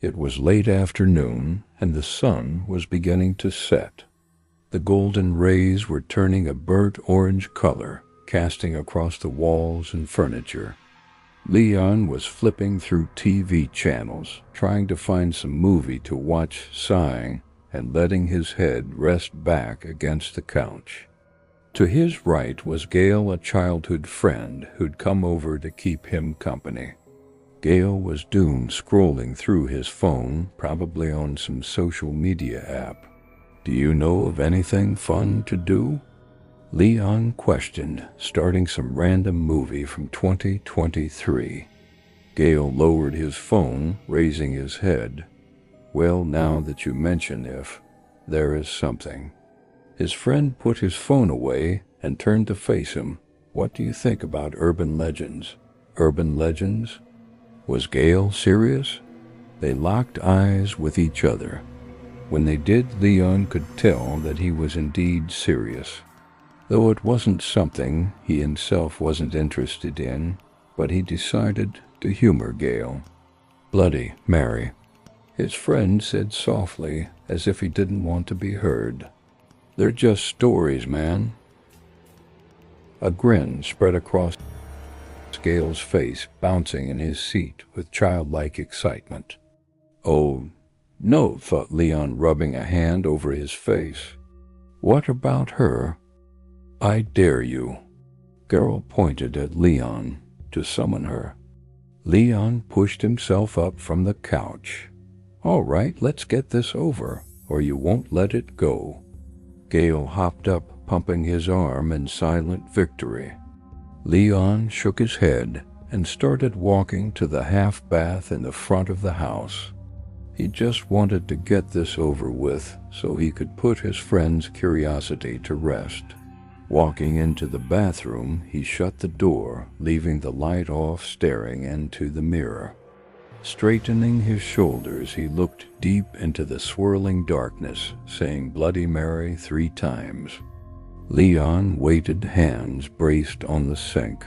It was late afternoon, and the sun was beginning to set. The golden rays were turning a burnt orange color, casting across the walls and furniture. Leon was flipping through TV channels, trying to find some movie to watch, sighing and letting his head rest back against the couch. To his right was Gail, a childhood friend who'd come over to keep him company. Gail was doomed scrolling through his phone, probably on some social media app. "Do you know of anything fun to do?" Leon questioned, starting some random movie from 2023. Gail lowered his phone, raising his head. "Well, now that you mention if, there is something." His friend put his phone away and turned to face him. "What do you think about urban legends?" "Urban legends?" Was Gail serious? They locked eyes with each other. When they did, Leon could tell that he was indeed serious. Though it wasn't something he himself wasn't interested in, but he decided to humor Gail. "Bloody Mary," his friend said softly, as if he didn't want to be heard. "They're just stories, man." A grin spread across Gail's face, bouncing in his seat with childlike excitement. "Oh, no," thought Leon, rubbing a hand over his face. "What about her?" "I dare you." Gail pointed at Leon to summon her. Leon pushed himself up from the couch. "All right, let's get this over, or you won't let it go." Gail hopped up, pumping his arm in silent victory. Leon shook his head and started walking to the half-bath in the front of the house. He just wanted to get this over with so he could put his friend's curiosity to rest. Walking into the bathroom, he shut the door, leaving the light off, staring into the mirror. Straightening his shoulders, he looked deep into the swirling darkness, saying Bloody Mary 3 times. Leon waited, hands braced on the sink.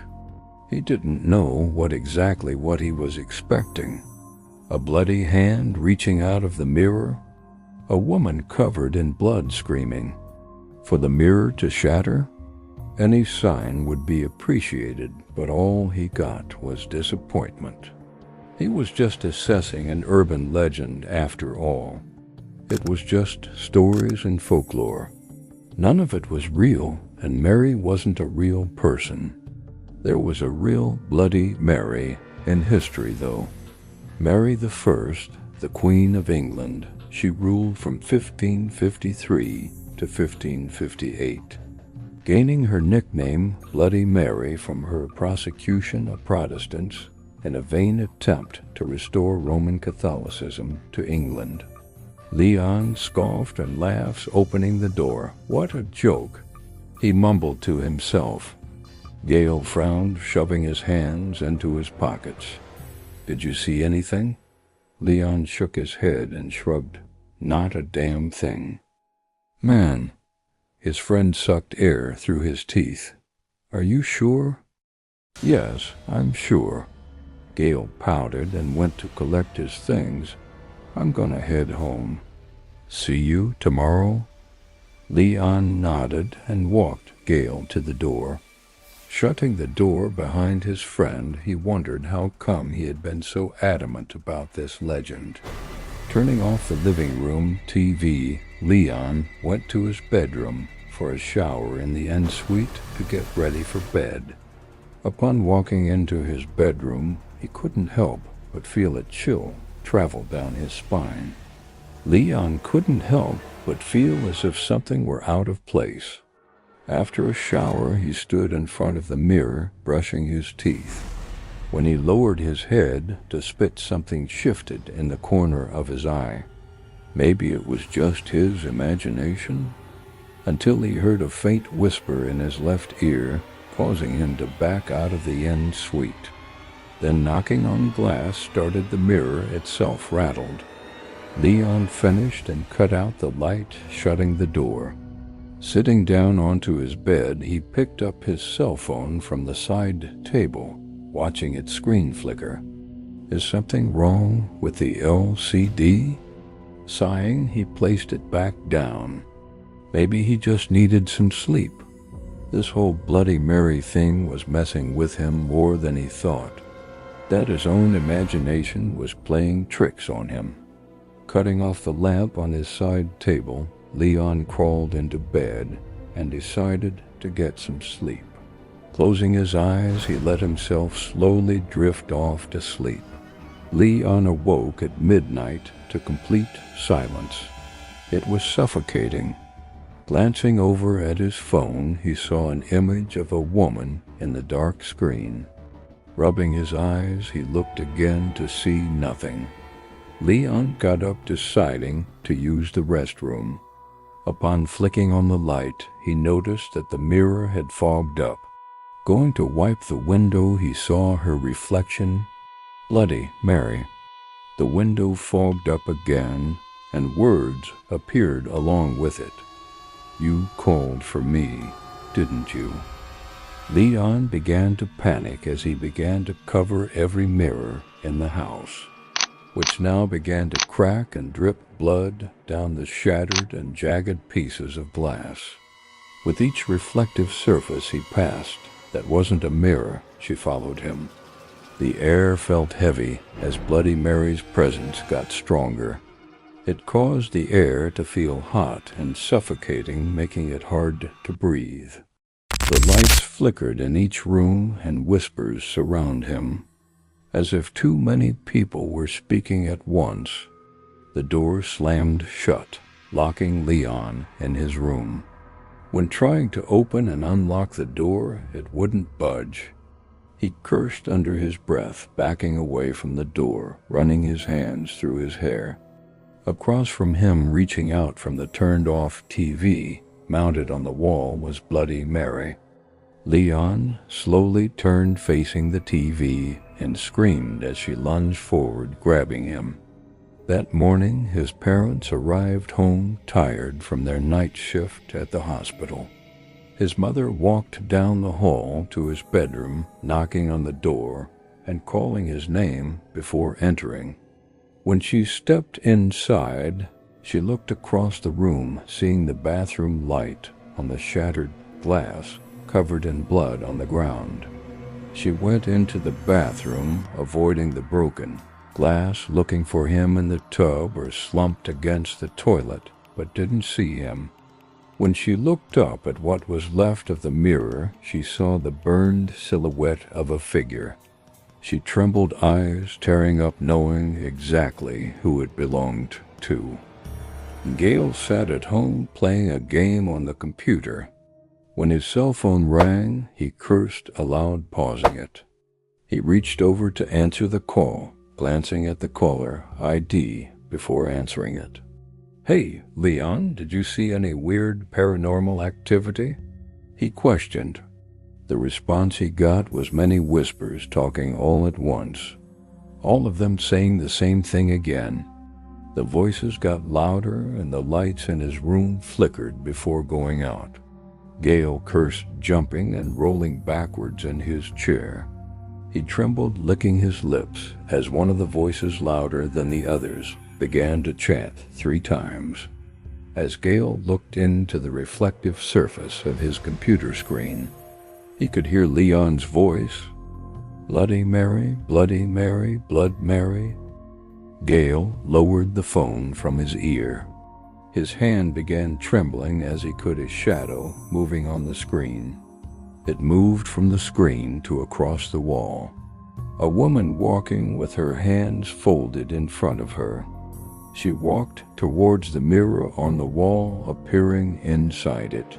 He didn't know exactly what he was expecting. A bloody hand reaching out of the mirror? A woman covered in blood screaming? For the mirror to shatter? Any sign would be appreciated, but all he got was disappointment. He was just assessing an urban legend after all. It was just stories and folklore. None of it was real, and Mary wasn't a real person. There was a real Bloody Mary in history, though. Mary I, the Queen of England. She ruled from 1553 to 1558, gaining her nickname Bloody Mary from her prosecution of Protestants in a vain attempt to restore Roman Catholicism to England. Leon scoffed and laughed, opening the door. "What a joke," he mumbled to himself. Gail frowned, shoving his hands into his pockets. "Did you see anything?" Leon shook his head and shrugged. "Not a damn thing." "Man," his friend sucked air through his teeth. "Are you sure?" "Yes, I'm sure." Gail pouted and went to collect his things. "I'm gonna head home." "See you tomorrow?" Leon nodded and walked Gail to the door. Shutting the door behind his friend, he wondered how come he had been so adamant about this legend. Turning off the living room TV, Leon went to his bedroom for a shower in the ensuite to get ready for bed. Upon walking into his bedroom, he couldn't help but feel a chill travel down his spine. Leon couldn't help but feel as if something were out of place. After a shower, he stood in front of the mirror, brushing his teeth. When he lowered his head to spit, something shifted in the corner of his eye. Maybe it was just his imagination, until he heard a faint whisper in his left ear, causing him to back out of the end suite. Then knocking on glass started the mirror itself rattled. Leon finished and cut out the light, shutting the door. Sitting down onto his bed, he picked up his cell phone from the side table, watching its screen flicker. Is something wrong with the LCD? Sighing, he placed it back down. Maybe he just needed some sleep. This whole Bloody Mary thing was messing with him more than he thought. That his own imagination was playing tricks on him. Cutting off the lamp on his side table, Leon crawled into bed and decided to get some sleep. Closing his eyes, he let himself slowly drift off to sleep. Leon awoke at midnight to complete silence. It was suffocating. Glancing over at his phone, he saw an image of a woman in the dark screen. Rubbing his eyes, he looked again to see nothing. Leon got up, deciding to use the restroom. Upon flicking on the light, he noticed that the mirror had fogged up. Going to wipe the window, he saw her reflection. Bloody Mary. The window fogged up again, and words appeared along with it. You called for me, didn't you? Leon began to panic as he began to cover every mirror in the house, which now began to crack and drip blood down the shattered and jagged pieces of glass. With each reflective surface he passed that wasn't a mirror, she followed him. The air felt heavy as Bloody Mary's presence got stronger. It caused the air to feel hot and suffocating, making it hard to breathe. The lights flickered in each room and whispers surround him, as if too many people were speaking at once. The door slammed shut, locking Leon in his room. When trying to open and unlock the door, it wouldn't budge. He cursed under his breath, backing away from the door, running his hands through his hair. Across from him, reaching out from the turned-off TV, mounted on the wall, was Bloody Mary. Leon slowly turned facing the TV and screamed as she lunged forward, grabbing him. That morning, his parents arrived home tired from their night shift at the hospital. His mother walked down the hall to his bedroom, knocking on the door and calling his name before entering. When she stepped inside, she looked across the room, seeing the bathroom light on the shattered glass covered in blood on the ground. She went into the bathroom, avoiding the broken glass, looking for him in the tub or slumped against the toilet, but didn't see him. When she looked up at what was left of the mirror, she saw the burned silhouette of a figure. She trembled, eyes tearing up, knowing exactly who it belonged to. Gale sat at home playing a game on the computer. When his cell phone rang, he cursed aloud, pausing it. He reached over to answer the call, glancing at the caller ID before answering it. Hey, Leon, did you see any weird paranormal activity? He questioned. The response he got was many whispers talking all at once, all of them saying the same thing again. The voices got louder and the lights in his room flickered before going out. Gale cursed, jumping and rolling backwards in his chair. He trembled, licking his lips, as one of the voices, louder than the others, began to chant 3 times. As Gale looked into the reflective surface of his computer screen, he could hear Leon's voice. Bloody Mary, Bloody Mary, Blood Mary. Gale lowered the phone from his ear. His hand began trembling as he could a shadow moving on the screen. It moved from the screen to across the wall. A woman walking with her hands folded in front of her. She walked towards the mirror on the wall, appearing inside it.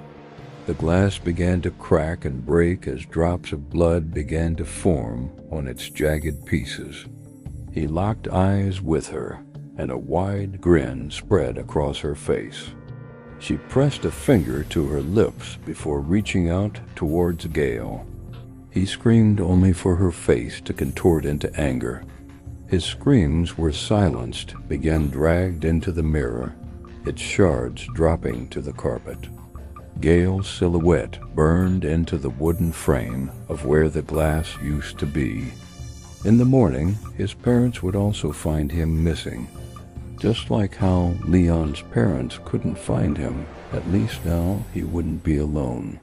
The glass began to crack and break as drops of blood began to form on its jagged pieces. He locked eyes with her, and a wide grin spread across her face. She pressed a finger to her lips before reaching out towards Gale. He screamed only for her face to contort into anger. His screams were silenced, began dragged into the mirror, its shards dropping to the carpet. Gale's silhouette burned into the wooden frame of where the glass used to be. In the morning, his parents would also find him missing. Just like how Leon's parents couldn't find him, at least now he wouldn't be alone.